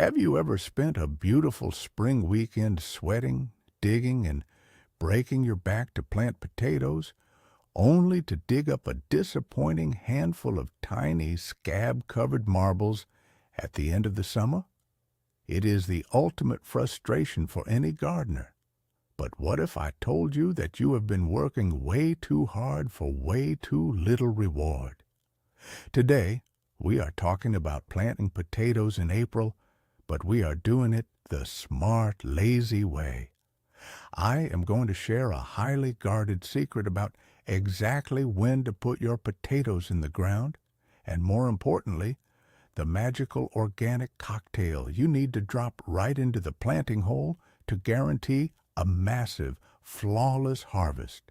Have you ever spent a beautiful spring weekend sweating, digging, and breaking your back to plant potatoes, only to dig up a disappointing handful of tiny scab-covered marbles at the end of the summer? It is the ultimate frustration for any gardener. But what if I told you that you have been working way too hard for way too little reward? Today, we are talking about planting potatoes in April, but we are doing it the smart, lazy way. I am going to share a highly guarded secret about exactly when to put your potatoes in the ground, and more importantly, the magical organic cocktail you need to drop right into the planting hole to guarantee a massive, flawless harvest.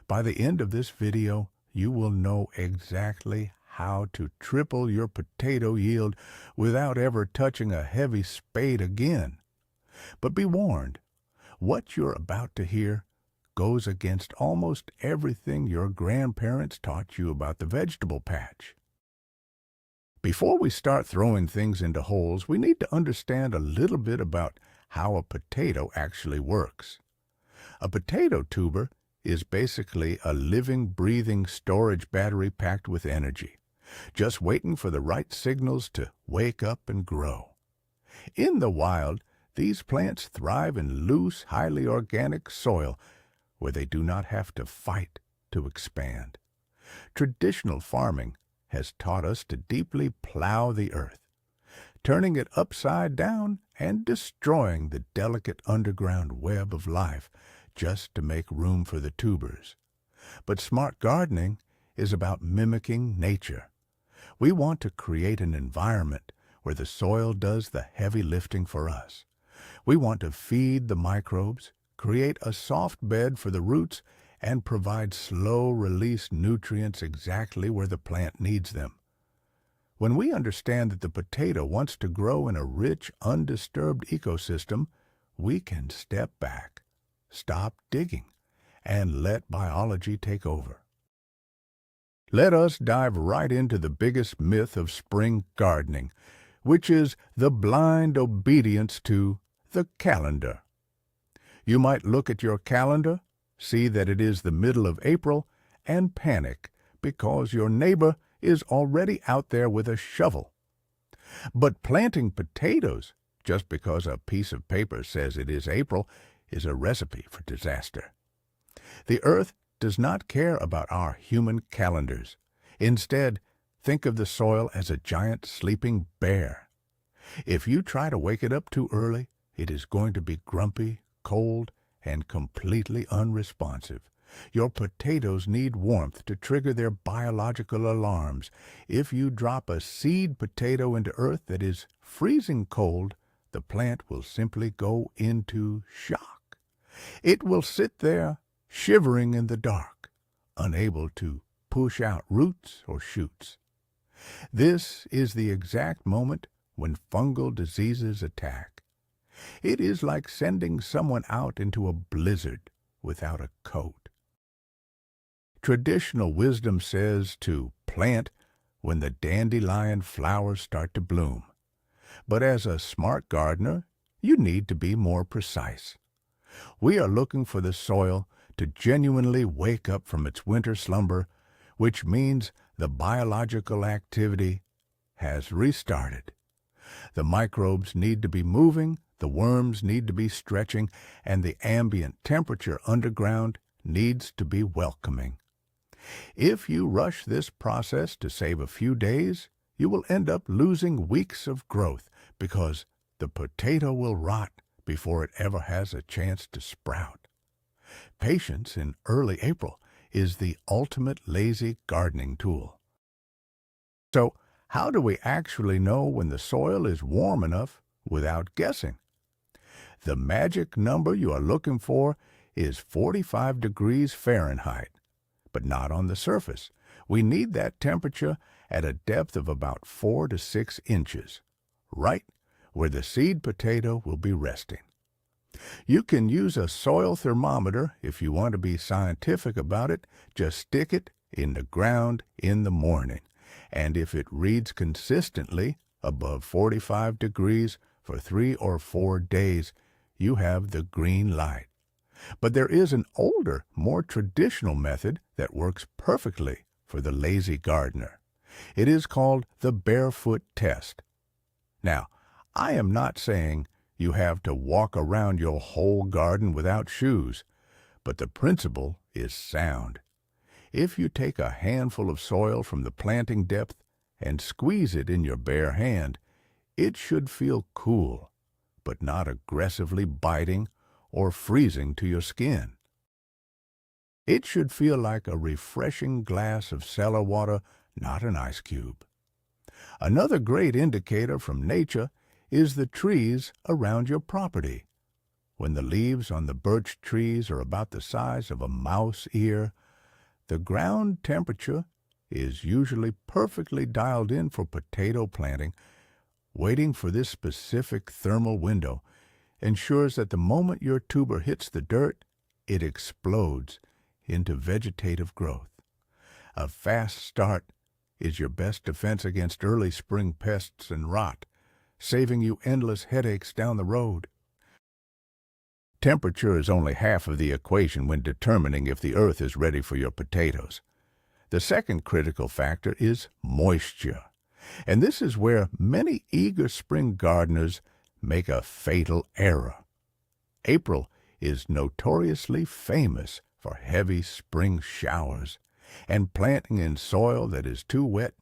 By the end of this video, you will know exactly how to triple your potato yield without ever touching a heavy spade again. But be warned, what you're about to hear goes against almost everything your grandparents taught you about the vegetable patch. Before we start throwing things into holes, we need to understand a little bit about how a potato actually works. A potato tuber is basically a living, breathing storage battery packed with energy, just waiting for the right signals to wake up and grow. In the wild, these plants thrive in loose, highly organic soil where they do not have to fight to expand. Traditional farming has taught us to deeply plow the earth, turning it upside down and destroying the delicate underground web of life just to make room for the tubers. But smart gardening is about mimicking nature. We want to create an environment where the soil does the heavy lifting for us. We want to feed the microbes, create a soft bed for the roots, and provide slow-release nutrients exactly where the plant needs them. When we understand that the potato wants to grow in a rich, undisturbed ecosystem, we can step back, stop digging, and let biology take over. Let us dive right into the biggest myth of spring gardening, which is the blind obedience to the calendar. You might look at your calendar, see that it is the middle of April, and panic because your neighbor is already out there with a shovel. But planting potatoes, just because a piece of paper says it is April, is a recipe for disaster. The earth does not care about our human calendars. Instead, think of the soil as a giant sleeping bear. If you try to wake it up too early, it is going to be grumpy, cold, and completely unresponsive. Your potatoes need warmth to trigger their biological alarms. If you drop a seed potato into earth that is freezing cold, the plant will simply go into shock. It will sit there, shivering in the dark, unable to push out roots or shoots. This is the exact moment when fungal diseases attack. It is like sending someone out into a blizzard without a coat. Traditional wisdom says to plant when the dandelion flowers start to bloom. But as a smart gardener, you need to be more precise. We are looking for the soil to genuinely wake up from its winter slumber, which means the biological activity has restarted. The microbes need to be moving, the worms need to be stretching, and the ambient temperature underground needs to be welcoming. If you rush this process to save a few days, you will end up losing weeks of growth because the potato will rot before it ever has a chance to sprout. Patience in early April is the ultimate lazy gardening tool. So, how do we actually know when the soil is warm enough without guessing? The magic number you are looking for is 45 degrees Fahrenheit, but not on the surface. We need that temperature at a depth of about 4 to 6 inches, right where the seed potato will be resting. You can use a soil thermometer if you want to be scientific about it. Just stick it in the ground in the morning, and if it reads consistently above 45 degrees for 3 or 4 days, you have the green light. But there is an older, more traditional method that works perfectly for the lazy gardener. It is called the barefoot test. Now, I am not saying you have to walk around your whole garden without shoes, but the principle is sound. If you take a handful of soil from the planting depth and squeeze it in your bare hand, it should feel cool, but not aggressively biting or freezing to your skin. It should feel like a refreshing glass of cellar water, not an ice cube. Another great indicator from nature is the trees around your property. When the leaves on the birch trees are about the size of a mouse ear, the ground temperature is usually perfectly dialed in for potato planting. Waiting for this specific thermal window ensures that the moment your tuber hits the dirt, it explodes into vegetative growth. A fast start is your best defense against early spring pests and rot, saving you endless headaches down the road. Temperature is only half of the equation when determining if the earth is ready for your potatoes. The second critical factor is moisture, and this is where many eager spring gardeners make a fatal error. April is notoriously famous for heavy spring showers, and planting in soil that is too wet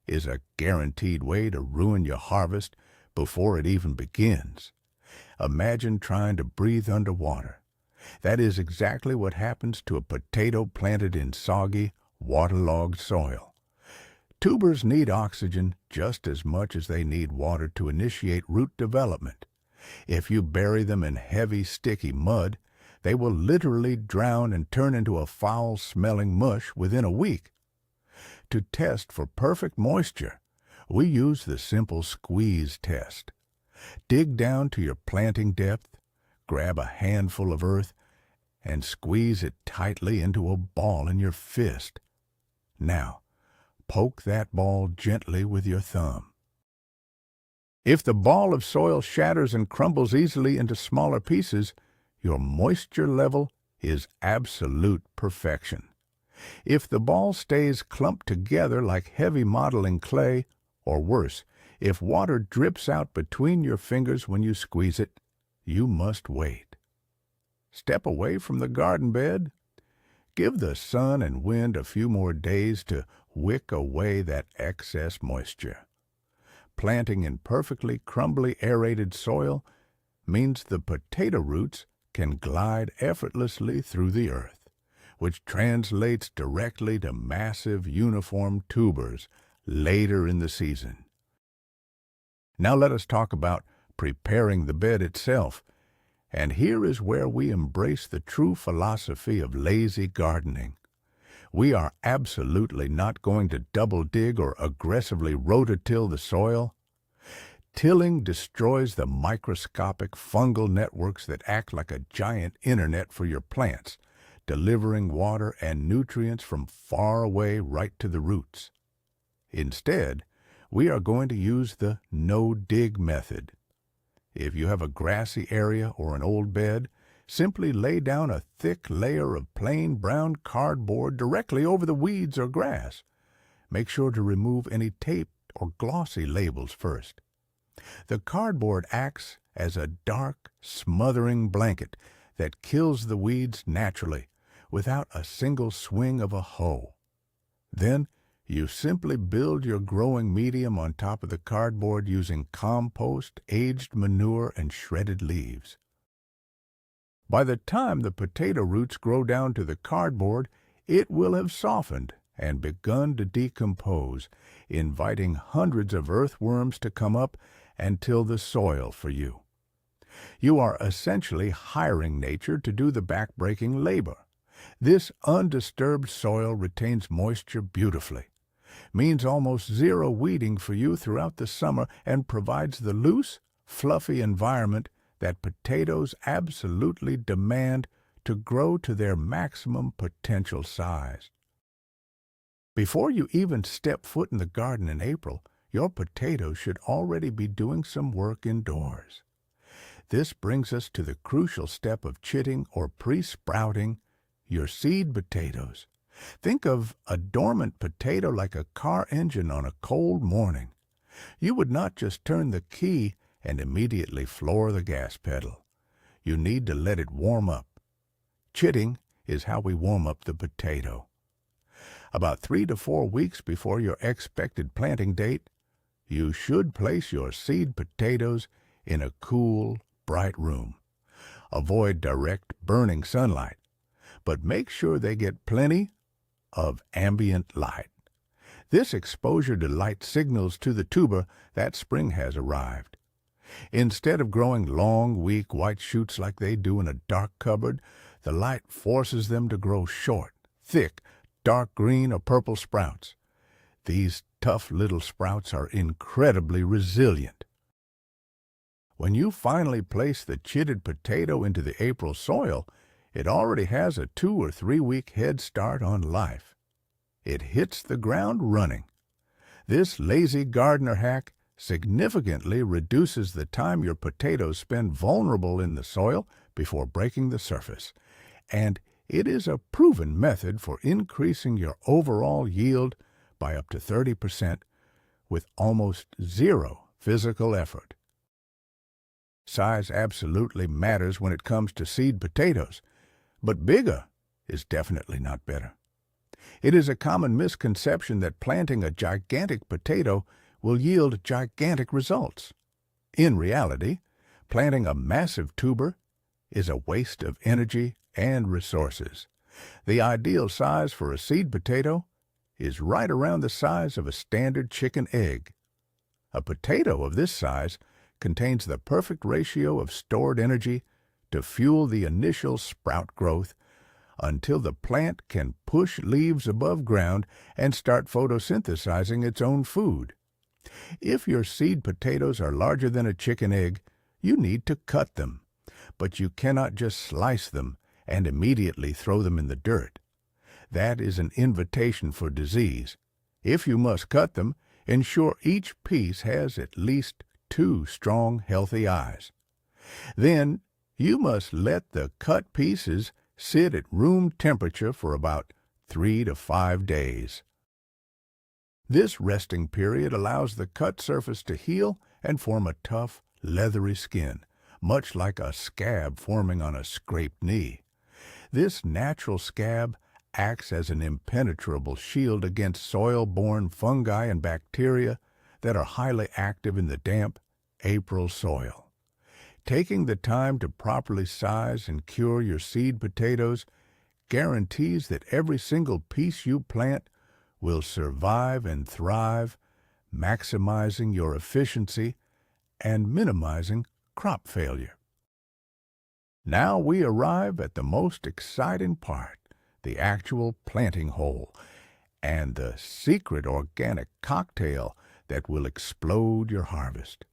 is a guaranteed way to ruin your harvest before it even begins. Imagine trying to breathe underwater. That is exactly what happens to a potato planted in soggy, waterlogged soil. Tubers need oxygen just as much as they need water to initiate root development. If you bury them in heavy, sticky mud, they will literally drown and turn into a foul-smelling mush within a week. To test for perfect moisture, we use the simple squeeze test. Dig down to your planting depth, grab a handful of earth, and squeeze it tightly into a ball in your fist. Now, poke that ball gently with your thumb. If the ball of soil shatters and crumbles easily into smaller pieces, your moisture level is absolute perfection. If the ball stays clumped together like heavy modeling clay, or worse, if water drips out between your fingers when you squeeze it, you must wait. Step away from the garden bed. Give the sun and wind a few more days to wick away that excess moisture. Planting in perfectly crumbly aerated soil means the potato roots can glide effortlessly through the earth, which translates directly to massive uniform tubers later in the season. Now let us talk about preparing the bed itself, and here is where we embrace the true philosophy of lazy gardening. We are absolutely not going to double dig or aggressively rototill the soil. Tilling destroys the microscopic fungal networks that act like a giant internet for your plants, delivering water and nutrients from far away right to the roots. Instead, we are going to use the no-dig method. If you have a grassy area or an old bed, simply lay down a thick layer of plain brown cardboard directly over the weeds or grass. Make sure to remove any tape or glossy labels first. The cardboard acts as a dark, smothering blanket that kills the weeds naturally without a single swing of a hoe. Then, you simply build your growing medium on top of the cardboard using compost, aged manure, and shredded leaves. By the time the potato roots grow down to the cardboard, it will have softened and begun to decompose, inviting hundreds of earthworms to come up and till the soil for you. You are essentially hiring nature to do the backbreaking labor. This undisturbed soil retains moisture beautifully, means almost zero weeding for you throughout the summer, and provides the loose, fluffy environment that potatoes absolutely demand to grow to their maximum potential size. Before you even step foot in the garden in April, your potatoes should already be doing some work indoors. This brings us to the crucial step of chitting or pre-sprouting your seed potatoes. Think of a dormant potato like a car engine on a cold morning. You would not just turn the key and immediately floor the gas pedal. You need to let it warm up. Chitting is how we warm up the potato. About 3 to 4 weeks before your expected planting date, you should place your seed potatoes in a cool, bright room. Avoid direct, burning sunlight, but make sure they get plenty of ambient light. This exposure to light signals to the tuber that spring has arrived. Instead of growing long, weak white shoots like they do in a dark cupboard, the light forces them to grow short, thick, dark green or purple sprouts. These tough little sprouts are incredibly resilient. When you finally place the chitted potato into the April soil, it already has a 2 or 3 week head start on life. It hits the ground running. This lazy gardener hack significantly reduces the time your potatoes spend vulnerable in the soil before breaking the surface, and it is a proven method for increasing your overall yield by up to 30% with almost zero physical effort. Size absolutely matters when it comes to seed potatoes, but bigger is definitely not better. It is a common misconception that planting a gigantic potato will yield gigantic results. In reality, planting a massive tuber is a waste of energy and resources. The ideal size for a seed potato is right around the size of a standard chicken egg. A potato of this size contains the perfect ratio of stored energy to fuel the initial sprout growth until the plant can push leaves above ground and start photosynthesizing its own food. If your seed potatoes are larger than a chicken egg, you need to cut them, but you cannot just slice them and immediately throw them in the dirt. That is an invitation for disease. If you must cut them, ensure each piece has at least 2 strong, healthy eyes. Then, you must let the cut pieces sit at room temperature for about 3 to 5 days. This resting period allows the cut surface to heal and form a tough, leathery skin, much like a scab forming on a scraped knee. This natural scab acts as an impenetrable shield against soil-borne fungi and bacteria that are highly active in the damp April soil. Taking the time to properly size and cure your seed potatoes guarantees that every single piece you plant will survive and thrive, maximizing your efficiency and minimizing crop failure. Now we arrive at the most exciting part, the actual planting hole, and the secret organic cocktail that will explode your harvest.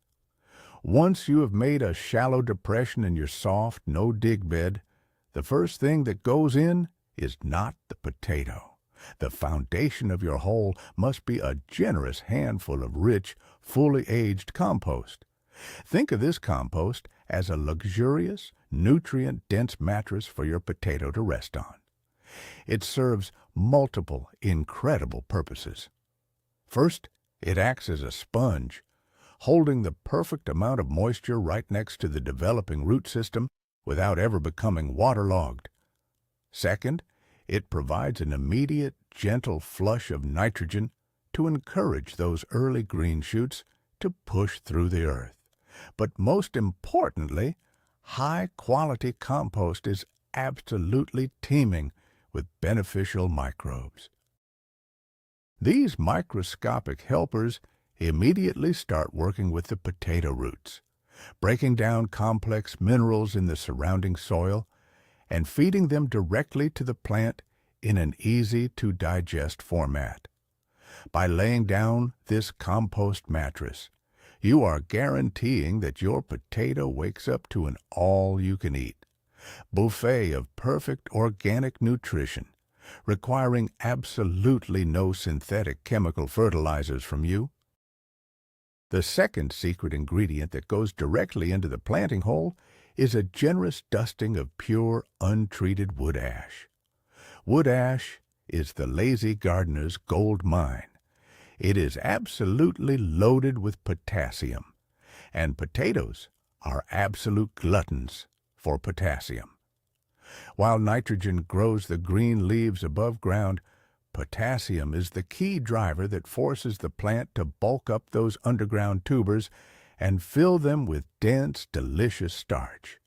Once you have made a shallow depression in your soft, no-dig bed, the first thing that goes in is not the potato. The foundation of your hole must be a generous handful of rich, fully aged compost. Think of this compost as a luxurious, nutrient-dense mattress for your potato to rest on. It serves multiple, incredible purposes. First, it acts as a sponge, holding the perfect amount of moisture right next to the developing root system without ever becoming waterlogged. Second, it provides an immediate, gentle flush of nitrogen to encourage those early green shoots to push through the earth. But most importantly, high-quality compost is absolutely teeming with beneficial microbes. These microscopic helpers immediately start working with the potato roots, breaking down complex minerals in the surrounding soil and feeding them directly to the plant in an easy-to-digest format. By laying down this compost mattress, you are guaranteeing that your potato wakes up to an all-you-can-eat buffet of perfect organic nutrition, requiring absolutely no synthetic chemical fertilizers from you. The second secret ingredient that goes directly into the planting hole is a generous dusting of pure, untreated wood ash. Wood ash is the lazy gardener's gold mine. It is absolutely loaded with potassium, and potatoes are absolute gluttons for potassium. While nitrogen grows the green leaves above ground, potassium is the key driver that forces the plant to bulk up those underground tubers and fill them with dense, delicious starch.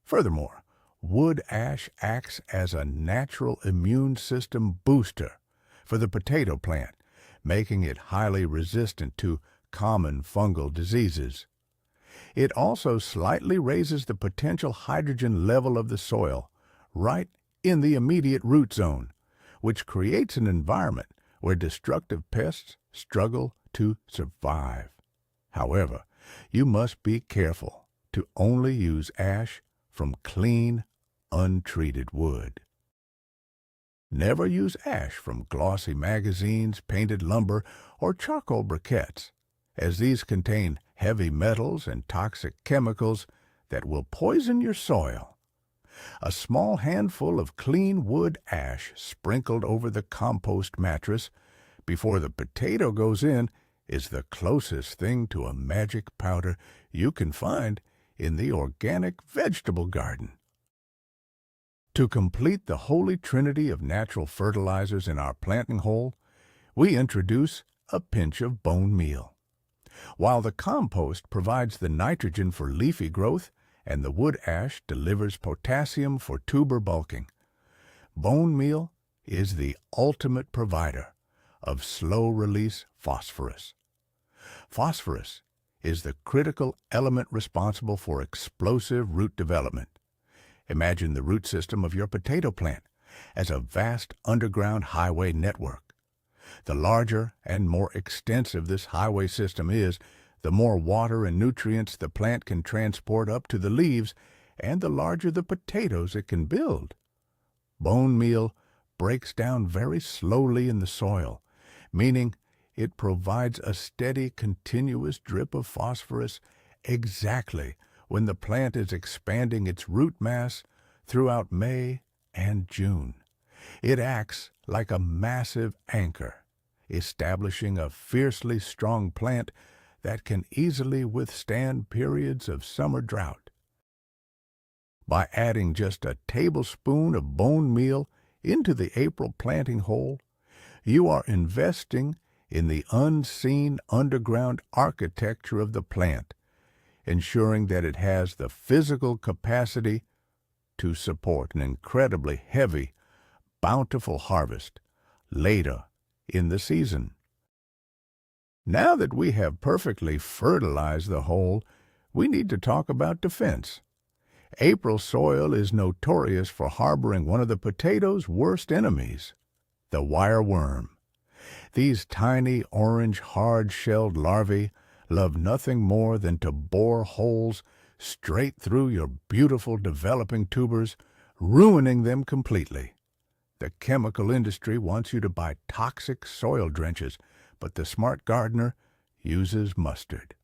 Furthermore, wood ash acts as a natural immune system booster for the potato plant, making it highly resistant to common fungal diseases. It also slightly raises the potential hydrogen level of the soil right in the immediate root zone, which creates an environment where destructive pests struggle to survive. However, you must be careful to only use ash from clean, untreated wood. Never use ash from glossy magazines, painted lumber, or charcoal briquettes, as these contain heavy metals and toxic chemicals that will poison your soil. A small handful of clean wood ash sprinkled over the compost mattress before the potato goes in is the closest thing to a magic powder you can find in the organic vegetable garden. To complete the holy trinity of natural fertilizers in our planting hole, we introduce a pinch of bone meal. While the compost provides the nitrogen for leafy growth and the wood ash delivers potassium for tuber bulking, bone meal is the ultimate provider of slow-release phosphorus. Phosphorus is the critical element responsible for explosive root development. Imagine the root system of your potato plant as a vast underground highway network. The larger and more extensive this highway system is, the more water and nutrients the plant can transport up to the leaves, and the larger the potatoes it can build. Bone meal breaks down very slowly in the soil, meaning it provides a steady, continuous drip of phosphorus exactly when the plant is expanding its root mass throughout May and June. It acts like a massive anchor, establishing a fiercely strong plant that can easily withstand periods of summer drought. By adding just a tablespoon of bone meal into the April planting hole, you are investing in the unseen underground architecture of the plant, ensuring that it has the physical capacity to support an incredibly heavy, bountiful harvest later in the season. Now that we have perfectly fertilized the hole, we need to talk about defense. April soil is notorious for harboring one of the potato's worst enemies, the wireworm. These tiny orange hard-shelled larvae love nothing more than to bore holes straight through your beautiful developing tubers, ruining them completely. The chemical industry wants you to buy toxic soil drenches, but the smart gardener uses mustard.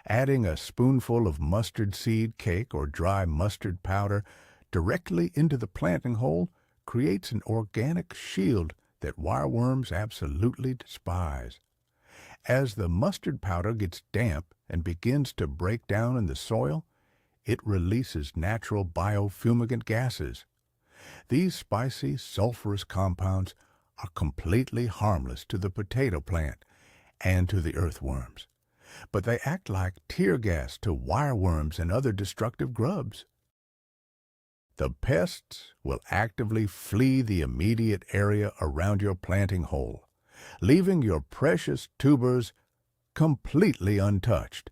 Adding a spoonful of mustard seed cake or dry mustard powder directly into the planting hole creates an organic shield that wireworms absolutely despise. As the mustard powder gets damp and begins to break down in the soil, it releases natural biofumigant gases. These spicy, sulfurous compounds are completely harmless to the potato plant and to the earthworms, but they act like tear gas to wireworms and other destructive grubs. The pests will actively flee the immediate area around your planting hole, leaving your precious tubers completely untouched.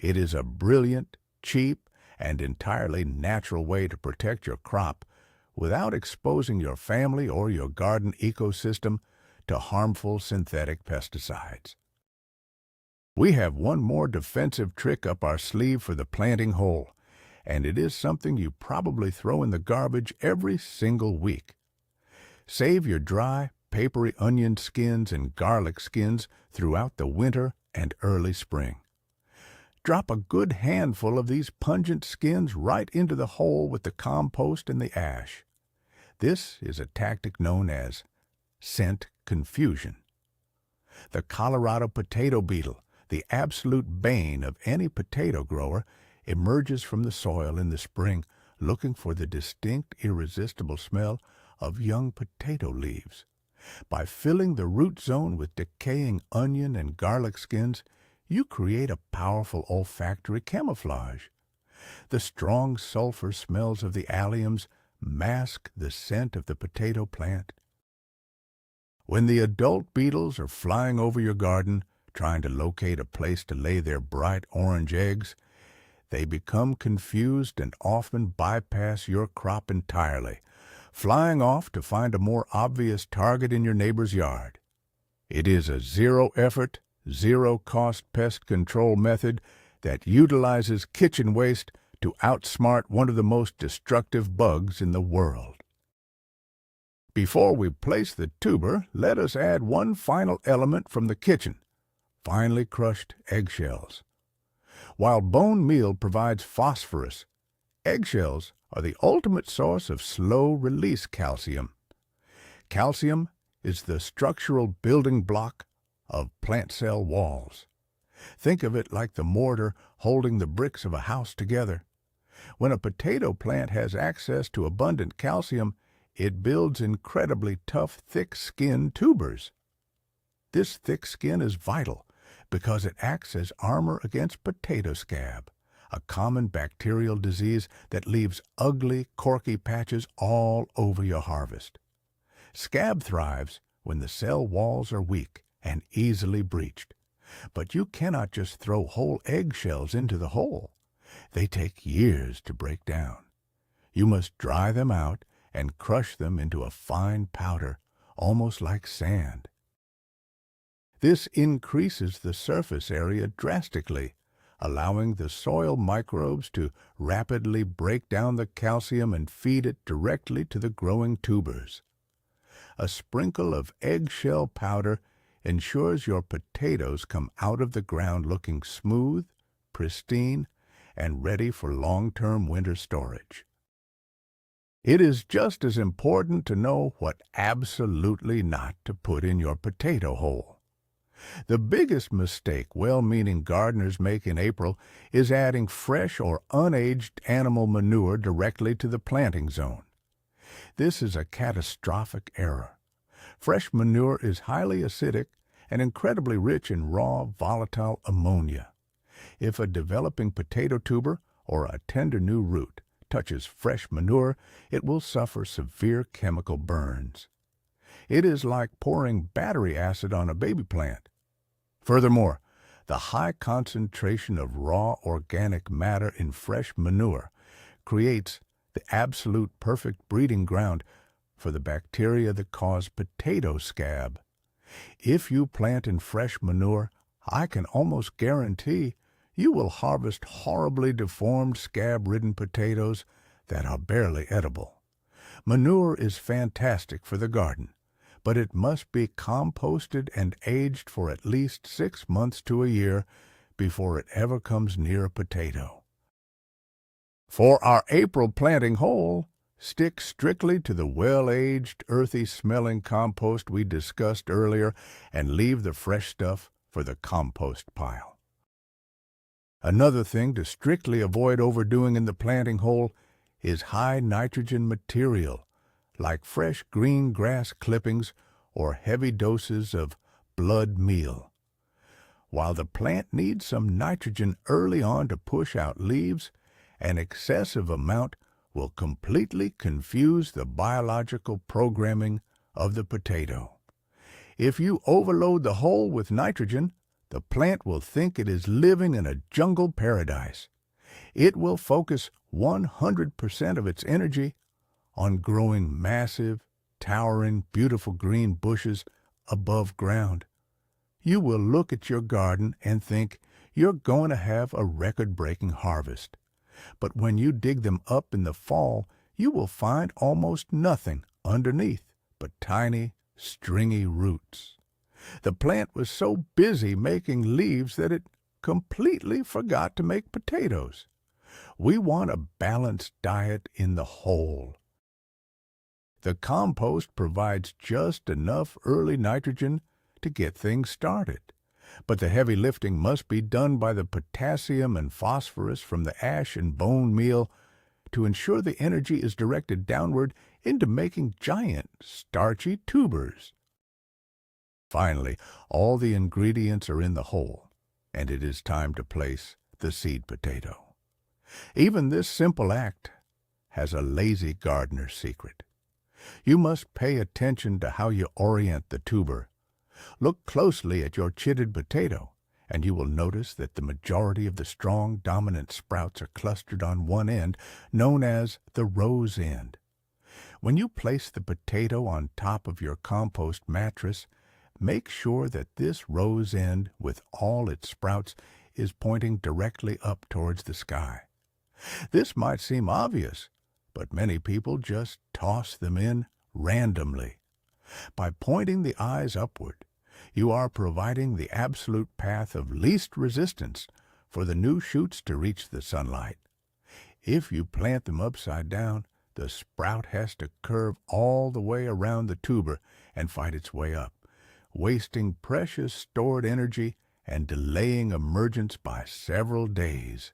It is a brilliant, cheap, and entirely natural way to protect your crop without exposing your family or your garden ecosystem to harmful synthetic pesticides. We have one more defensive trick up our sleeve for the planting hole, and it is something you probably throw in the garbage every single week. Save your dry, papery onion skins and garlic skins throughout the winter and early spring. Drop a good handful of these pungent skins right into the hole with the compost and the ash. This is a tactic known as scent confusion. The Colorado potato beetle, the absolute bane of any potato grower, emerges from the soil in the spring looking for the distinct, irresistible smell of young potato leaves. By filling the root zone with decaying onion and garlic skins, you create a powerful olfactory camouflage. The strong sulfur smells of the alliums mask the scent of the potato plant. When the adult beetles are flying over your garden, trying to locate a place to lay their bright orange eggs, they become confused and often bypass your crop entirely, flying off to find a more obvious target in your neighbor's yard. It is a zero-effort, zero-cost pest control method that utilizes kitchen waste to outsmart one of the most destructive bugs in the world. Before we place the tuber, let us add one final element from the kitchen: finely crushed eggshells. While bone meal provides phosphorus, eggshells are the ultimate source of slow-release calcium. Calcium is the structural building block of plant cell walls. Think of it like the mortar holding the bricks of a house together. When a potato plant has access to abundant calcium, it builds incredibly tough, thick-skinned tubers. This thick skin is vital because it acts as armor against potato scab, a common bacterial disease that leaves ugly, corky patches all over your harvest. Scab thrives when the cell walls are weak and easily breached. But you cannot just throw whole eggshells into the hole. They take years to break down. You must dry them out and crush them into a fine powder, almost like sand. This increases the surface area drastically, allowing the soil microbes to rapidly break down the calcium and feed it directly to the growing tubers. A sprinkle of eggshell powder ensures your potatoes come out of the ground looking smooth, pristine, and ready for long-term winter storage. It is just as important to know what absolutely not to put in your potato hole. The biggest mistake well-meaning gardeners make in April is adding fresh or unaged animal manure directly to the planting zone. This is a catastrophic error. Fresh manure is highly acidic and incredibly rich in raw, volatile ammonia. If a developing potato tuber or a tender new root touches fresh manure, it will suffer severe chemical burns. It is like pouring battery acid on a baby plant. Furthermore, the high concentration of raw organic matter in fresh manure creates the absolute perfect breeding ground for the bacteria that cause potato scab. If you plant in fresh manure, I can almost guarantee you will harvest horribly deformed, scab-ridden potatoes that are barely edible. Manure is fantastic for the garden, but it must be composted and aged for at least 6 months to a year before it ever comes near a potato. For our April planting hole, stick strictly to the well-aged, earthy-smelling compost we discussed earlier and leave the fresh stuff for the compost pile. Another thing to strictly avoid overdoing in the planting hole is high nitrogen material, like fresh green grass clippings or heavy doses of blood meal. While the plant needs some nitrogen early on to push out leaves, an excessive amount will completely confuse the biological programming of the potato. If you overload the hole with nitrogen, the plant will think it is living in a jungle paradise. It will focus 100% of its energy on growing massive, towering, beautiful green bushes above ground. You will look at your garden and think you're going to have a record-breaking harvest. But when you dig them up in the fall, you will find almost nothing underneath but tiny, stringy roots. The plant was so busy making leaves that it completely forgot to make potatoes. We want a balanced diet in the whole. The compost provides just enough early nitrogen to get things started, but the heavy lifting must be done by the potassium and phosphorus from the ash and bone meal to ensure the energy is directed downward into making giant, starchy tubers. Finally, all the ingredients are in the hole, and it is time to place the seed potato. Even this simple act has a lazy gardener's secret. You must pay attention to how you orient the tuber. Look closely at your chitted potato, and you will notice that the majority of the strong, dominant sprouts are clustered on one end, known as the rose end. When you place the potato on top of your compost mattress, make sure that this rose end, with all its sprouts, is pointing directly up towards the sky. This might seem obvious, but many people just toss them in randomly. By pointing the eyes upward, you are providing the absolute path of least resistance for the new shoots to reach the sunlight. If you plant them upside down, the sprout has to curve all the way around the tuber and fight its way up, wasting precious stored energy and delaying emergence by several days.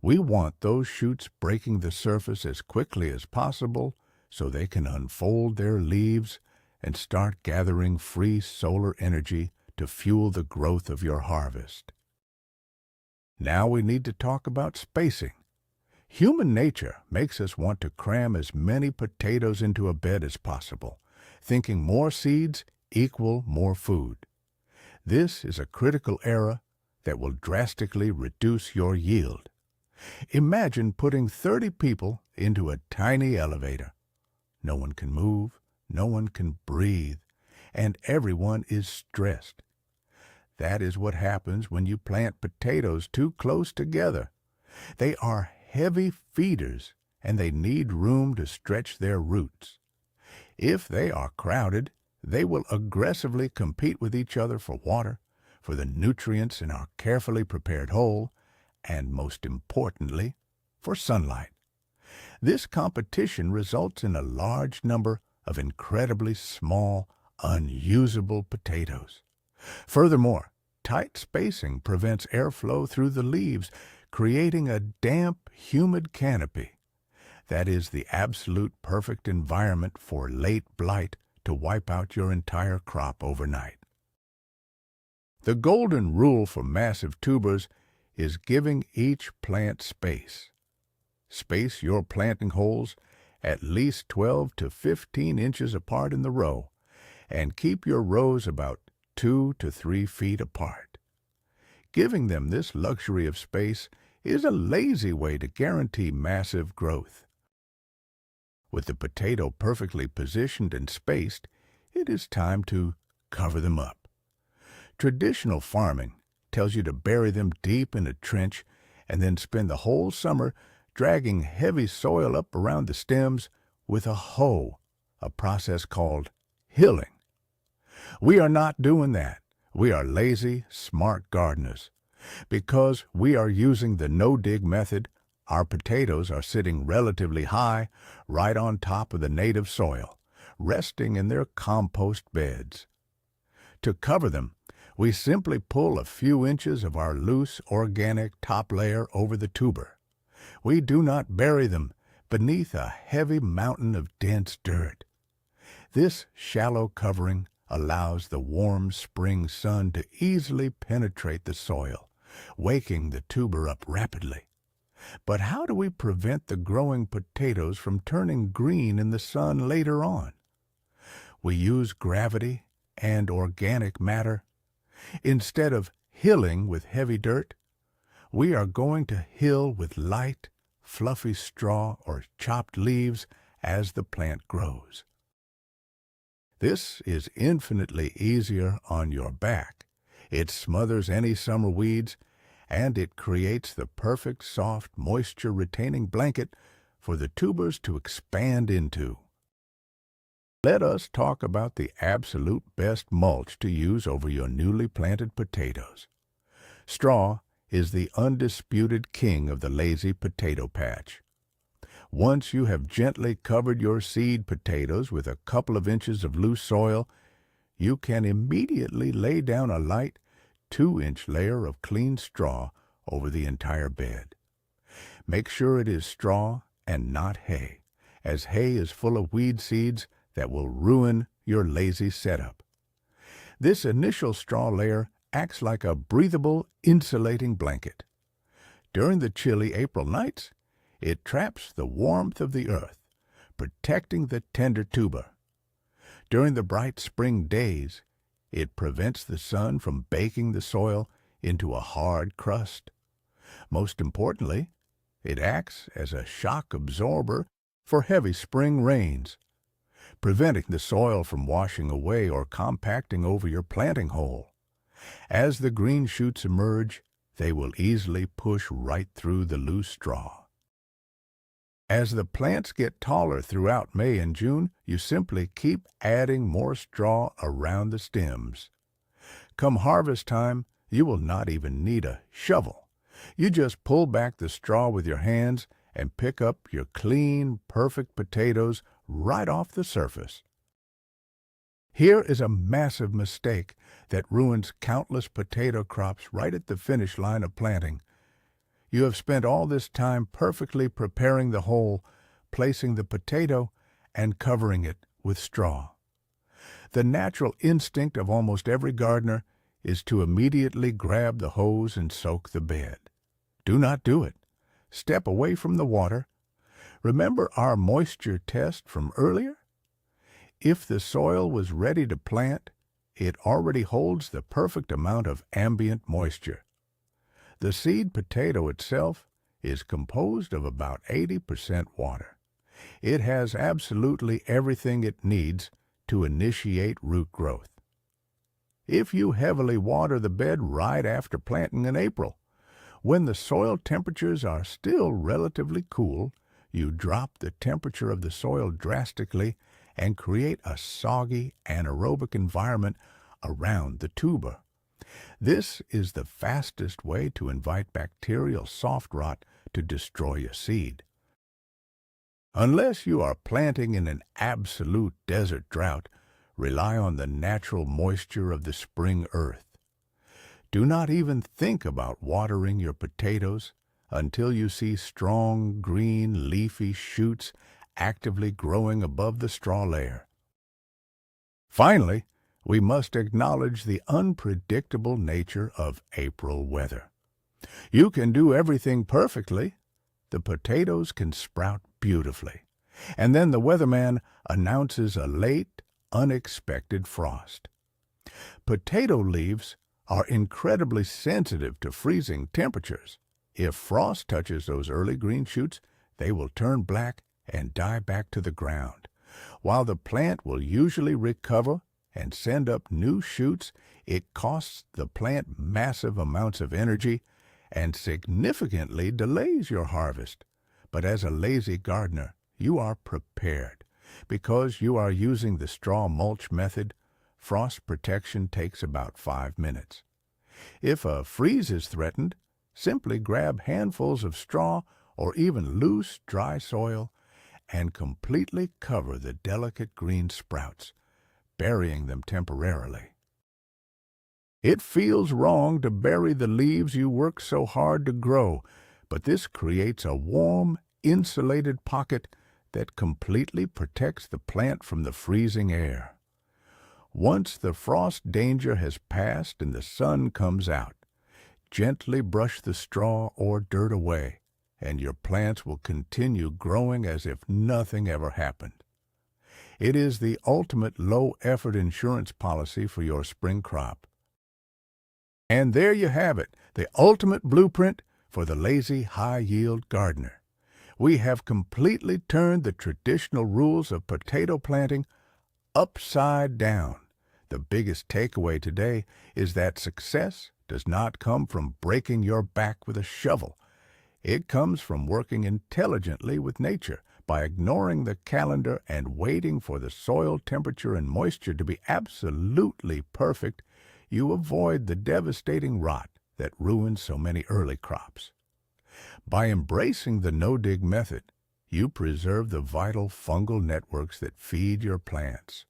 We want those shoots breaking the surface as quickly as possible so they can unfold their leaves and start gathering free solar energy to fuel the growth of your harvest. Now we need to talk about spacing. Human nature makes us want to cram as many potatoes into a bed as possible, thinking more seeds equal more food. This is a critical error that will drastically reduce your yield. Imagine putting 30 people into a tiny elevator. No one can move, no one can breathe, and everyone is stressed. That is what happens when you plant potatoes too close together. They are heavy feeders, and they need room to stretch their roots. If they are crowded, they will aggressively compete with each other for water, for the nutrients in our carefully prepared hole, and most importantly, for sunlight. This competition results in a large number of incredibly small, unusable potatoes. Furthermore, tight spacing prevents airflow through the leaves, creating a damp, humid canopy. That is the absolute perfect environment for late blight to wipe out your entire crop overnight. The golden rule for massive tubers is giving each plant space. Space your planting holes at least 12 to 15 inches apart in the row, and keep your rows about 2 to 3 feet apart. Giving them this luxury of space is a lazy way to guarantee massive growth. With the potato perfectly positioned and spaced, it is time to cover them up. Traditional farming tells you to bury them deep in a trench and then spend the whole summer dragging heavy soil up around the stems with a hoe, a process called hilling. We are not doing that. We are lazy, smart gardeners. Because we are using the no-dig method, our potatoes are sitting relatively high, right on top of the native soil, resting in their compost beds. To cover them, we simply pull a few inches of our loose, organic top layer over the tuber. We do not bury them beneath a heavy mountain of dense dirt. This shallow covering allows the warm spring sun to easily penetrate the soil, waking the tuber up rapidly. But how do we prevent the growing potatoes from turning green in the sun later on? We use gravity and organic matter. Instead of hilling with heavy dirt, we are going to hill with light, fluffy straw or chopped leaves as the plant grows. This is infinitely easier on your back. It smothers any summer weeds, and it creates the perfect soft, moisture-retaining blanket for the tubers to expand into. Let us talk about the absolute best mulch to use over your newly planted potatoes. Straw is the undisputed king of the lazy potato patch. Once you have gently covered your seed potatoes with a couple of inches of loose soil, you can immediately lay down a light 2-inch layer of clean straw over the entire bed. Make sure it is straw and not hay, as hay is full of weed seeds that will ruin your lazy setup. This initial straw layer acts like a breathable, insulating blanket. During the chilly April nights, it traps the warmth of the earth, protecting the tender tuber. During the bright spring days, it prevents the sun from baking the soil into a hard crust. Most importantly, it acts as a shock absorber for heavy spring rains, preventing the soil from washing away or compacting over your planting hole. As the green shoots emerge, they will easily push right through the loose straw. As the plants get taller throughout May and June, you simply keep adding more straw around the stems. Come harvest time, you will not even need a shovel. You just pull back the straw with your hands and pick up your clean, perfect potatoes right off the surface. Here is a massive mistake that ruins countless potato crops right at the finish line of planting. You have spent all this time perfectly preparing the hole, placing the potato, and covering it with straw. The natural instinct of almost every gardener is to immediately grab the hose and soak the bed. Do not do it. Step away from the water. Remember our moisture test from earlier? If the soil was ready to plant, it already holds the perfect amount of ambient moisture. The seed potato itself is composed of about 80% water. It has absolutely everything it needs to initiate root growth. If you heavily water the bed right after planting in April, when the soil temperatures are still relatively cool, you drop the temperature of the soil drastically and create a soggy, anaerobic environment around the tuber. This is the fastest way to invite bacterial soft rot to destroy your seed. Unless you are planting in an absolute desert drought, rely on the natural moisture of the spring earth. Do not even think about watering your potatoes until you see strong, green, leafy shoots actively growing above the straw layer. Finally, we must acknowledge the unpredictable nature of April weather. You can do everything perfectly. The potatoes can sprout beautifully. And then the weatherman announces a late, unexpected frost. Potato leaves are incredibly sensitive to freezing temperatures. If frost touches those early green shoots, they will turn black and die back to the ground. While the plant will usually recover and send up new shoots, it costs the plant massive amounts of energy and significantly delays your harvest. But as a lazy gardener, you are prepared. Because you are using the straw mulch method, frost protection takes about 5 minutes. If a freeze is threatened, simply grab handfuls of straw or even loose, dry soil and completely cover the delicate green sprouts, burying them temporarily. It feels wrong to bury the leaves you work so hard to grow, but this creates a warm, insulated pocket that completely protects the plant from the freezing air. Once the frost danger has passed and the sun comes out, gently brush the straw or dirt away, and your plants will continue growing as if nothing ever happened. It is the ultimate low-effort insurance policy for your spring crop. And there you have it, the ultimate blueprint for the lazy, high-yield gardener. We have completely turned the traditional rules of potato planting upside down. The biggest takeaway today is that success does not come from breaking your back with a shovel. It comes from working intelligently with nature By ignoring the calendar and waiting for the soil temperature and moisture to be absolutely perfect, you avoid the devastating rot that ruins so many early crops. By embracing the no-dig method, you preserve the vital fungal networks that feed your plants.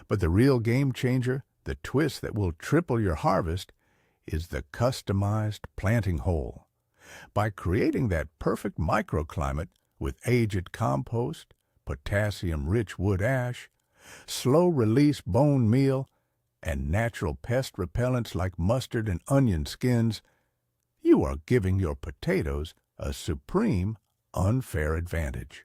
But the real game changer, the twist that will triple your harvest, is the customized planting hole. By creating that perfect microclimate with aged compost, potassium-rich wood ash, slow-release bone meal, and natural pest repellents like mustard and onion skins, you are giving your potatoes a supreme, unfair advantage.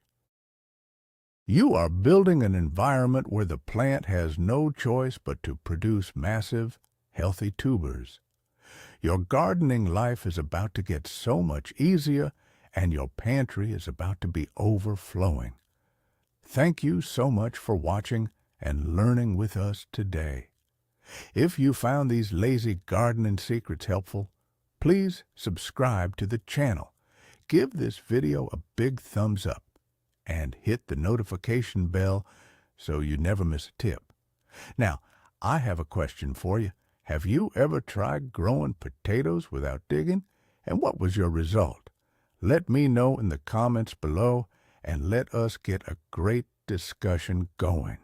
You are building an environment where the plant has no choice but to produce massive, healthy tubers. Your gardening life is about to get so much easier, and your pantry is about to be overflowing. Thank you so much for watching and learning with us today. If you found these lazy gardening secrets helpful, please subscribe to the channel, give this video a big thumbs up, and hit the notification bell so you never miss a tip. Now, I have a question for you. Have you ever tried growing potatoes without digging? And what was your result? Let me know in the comments below, and let us get a great discussion going.